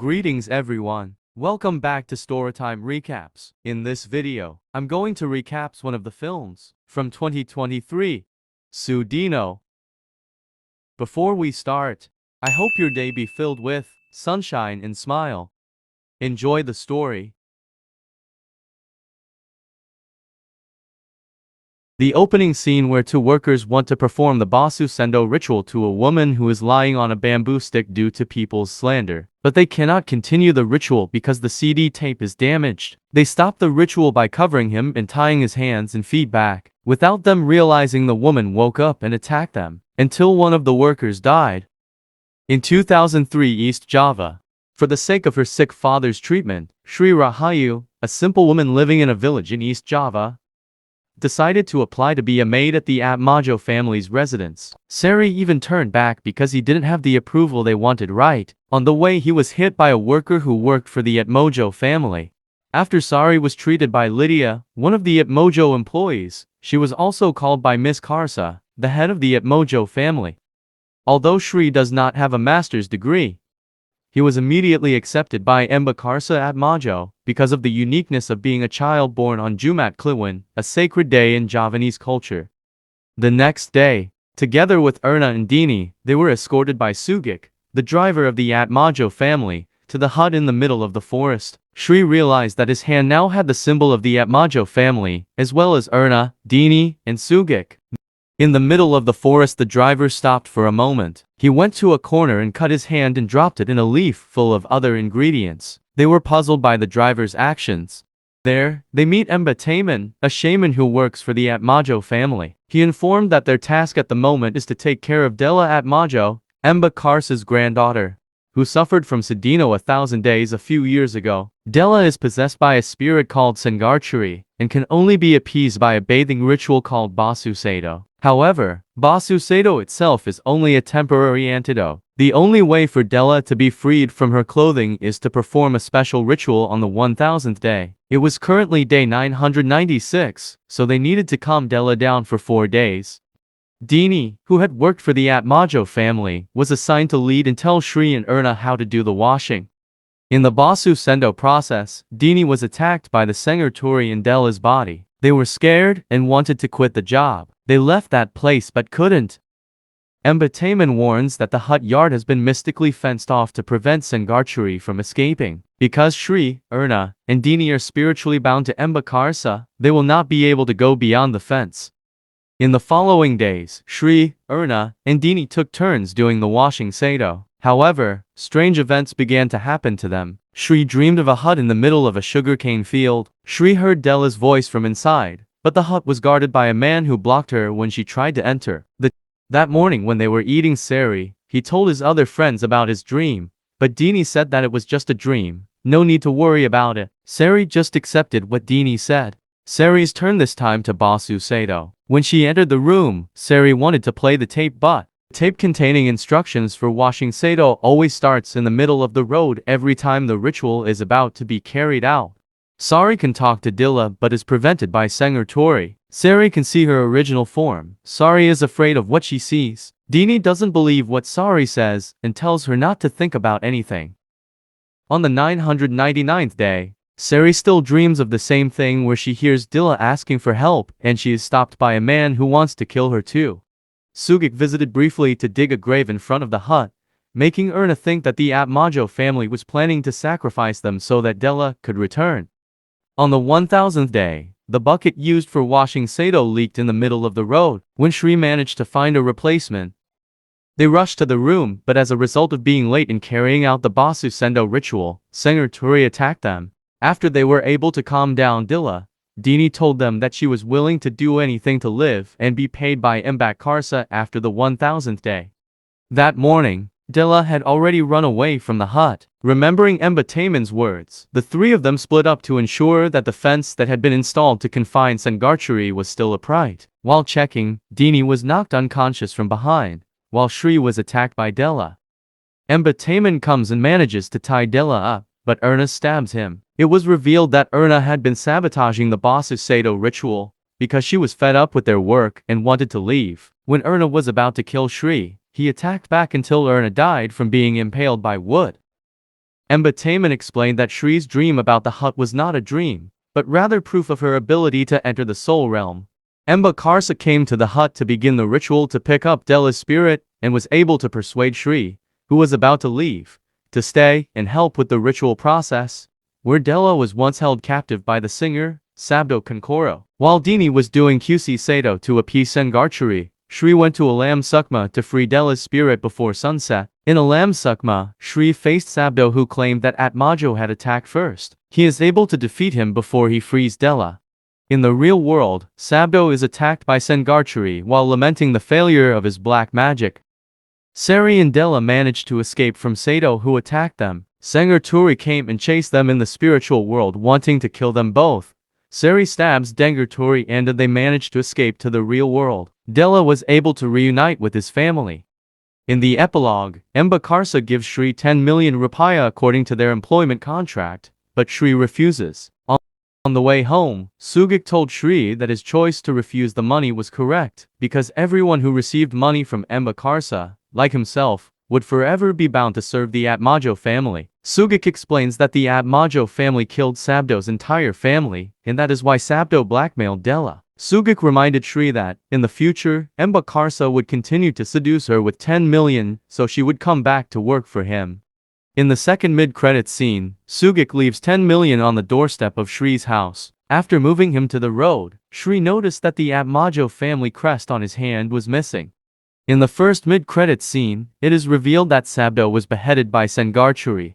Greetings everyone. Welcome back to Storytime Recaps. In this video, I'm going to recap one of the films from 2023, Sudino. Before we start, I hope your day be filled with sunshine and smile. Enjoy the story. The opening scene where two workers want to perform the Basu Sendo ritual to a woman who is lying on a bamboo stick due to people's slander. But they cannot continue the ritual because the CD tape is damaged. They stop the ritual by covering him and tying his hands and feet back. Without them realizing, the woman woke up and attacked them, until one of the workers died. In 2003 East Java, for the sake of her sick father's treatment, Sri Rahayu, a simple woman living in a village in East Java, decided to apply to be a maid at the Atmajo family's residence. Sari even turned back because he didn't have the approval they wanted. Right on the way, he was hit by a worker who worked for the Atmojo family. After Sari was treated by Lydia, one of the Atmojo employees, she was also called by Miss Karsa, the head of the Atmojo family. Although Shri does not have a master's degree, he was immediately accepted by Emba Karsa Atmajo because of the uniqueness of being a child born on Jumat Kliwon, a sacred day in Javanese culture. The next day, together with Erna and Dini, they were escorted by Sugik, the driver of the Atmajo family, to the hut in the middle of the forest. Shri realized that his hand now had the symbol of the Atmajo family, as well as Erna, Dini, and Sugik. In the middle of the forest, the driver stopped for a moment. He went to a corner and cut his hand and dropped it in a leaf full of other ingredients. They were puzzled by the driver's actions. There, they meet Emba Taman, a shaman who works for the Atmajo family. He informed that their task at the moment is to take care of Della Atmajo, Emba Karsa's granddaughter, who suffered from Sudino 1,000 days a few years ago. Della is possessed by a spirit called Sangarchuri, and can only be appeased by a bathing ritual called Basu Sado. However, Basu Sado itself is only a temporary antidote. The only way for Della to be freed from her clothing is to perform a special ritual on the 1000th day. It was currently day 996, so they needed to calm Della down for 4 days. Dini, who had worked for the Atmajo family, was assigned to lead and tell Shri and Erna how to do the washing. In the Basu Sendo process, Dini was attacked by the Sengarturi in Della's body. They were scared and wanted to quit the job. They left that place but couldn't. Emba Taman warns that the hut yard has been mystically fenced off to prevent Sangarchuri from escaping. Because Shri, Erna, and Dini are spiritually bound to Emba Karsa, they will not be able to go beyond the fence. In the following days, Shri, Erna, and Dini took turns doing the washing Sado. However, strange events began to happen to them. Shri dreamed of a hut in the middle of a sugarcane field. Shri heard Della's voice from inside, but the hut was guarded by a man who blocked her when she tried to enter. That morning when they were eating sari, he told his other friends about his dream, but Dini said that it was just a dream. No need to worry about it. Sari just accepted what Dini said. Sari's turn this time to Basu Sado. When she entered the room, Sari wanted to play the tape, but the tape containing instructions for washing Sado always starts in the middle of the road every time the ritual is about to be carried out. Sari can talk to Dilla but is prevented by Sengarturi. Sari can see her original form. Sari is afraid of what she sees. Dini doesn't believe what Sari says and tells her not to think about anything. On the 999th day, Sari still dreams of the same thing, where she hears Dilla asking for help and she is stopped by a man who wants to kill her too. Sugik visited briefly to dig a grave in front of the hut, making Erna think that the Atmajo family was planning to sacrifice them so that Della could return. On the 1000th day, the bucket used for washing Sado leaked in the middle of the road. When Shri managed to find a replacement, they rushed to the room, but as a result of being late in carrying out the Basu Sendo ritual, Sengarturi attacked them. After they were able to calm down Dilla, Dini told them that she was willing to do anything to live and be paid by Emba Karsa after the 1000th day. That morning, Dilla had already run away from the hut. Remembering Emba Taman's words, the three of them split up to ensure that the fence that had been installed to confine Sangarchuri was still upright. While checking, Dini was knocked unconscious from behind, while Shri was attacked by Della. Emba Taman comes and manages to tie Della up, but Erna stabs him. It was revealed that Erna had been sabotaging the Basu Sado ritual because she was fed up with their work and wanted to leave. When Erna was about to kill Shri, he attacked back until Erna died from being impaled by wood. Embataman explained that Shri's dream about the hut was not a dream, but rather proof of her ability to enter the soul realm. Embakarsa came to the hut to begin the ritual to pick up Dela's spirit and was able to persuade Shri, who was about to leave, to stay and help with the ritual process, where Dela was once held captive by the singer, Sabdo Kankoro. While Dini was doing QC Sato to appease Sengarchuri, Shri went to Alam Sukma to free Dela's spirit before sunset. In Alam Sukma, Shri faced Sabdo, who claimed that Atmajo had attacked first. He is able to defeat him before he frees Dela. In the real world, Sabdo is attacked by Sengarchuri while lamenting the failure of his black magic. Sari and Dela managed to escape from Sato, who attacked them. Sengarchuri came and chased them in the spiritual world, wanting to kill them both. Sari stabs Dengarturi and they managed to escape to the real world. Dela was able to reunite with his family. In the epilogue, Embakarsa gives Shri 10 million rupiah according to their employment contract, but Shri refuses. On the way home, Sugik told Shri that his choice to refuse the money was correct, because everyone who received money from Embakarsa, like himself, would forever be bound to serve the Atmajo family. Sugik explains that the Atmajo family killed Sabdo's entire family, and that is why Sabdo blackmailed Dela. Sugik reminded Shri that, in the future, Embakarsa would continue to seduce her with 10 million, so she would come back to work for him. In the second mid-credits scene, Sugik leaves 10 million on the doorstep of Shri's house. After moving him to the road, Shri noticed that the Atmajo family crest on his hand was missing. In the first mid-credits scene, it is revealed that Sabdo was beheaded by Sengarchuri.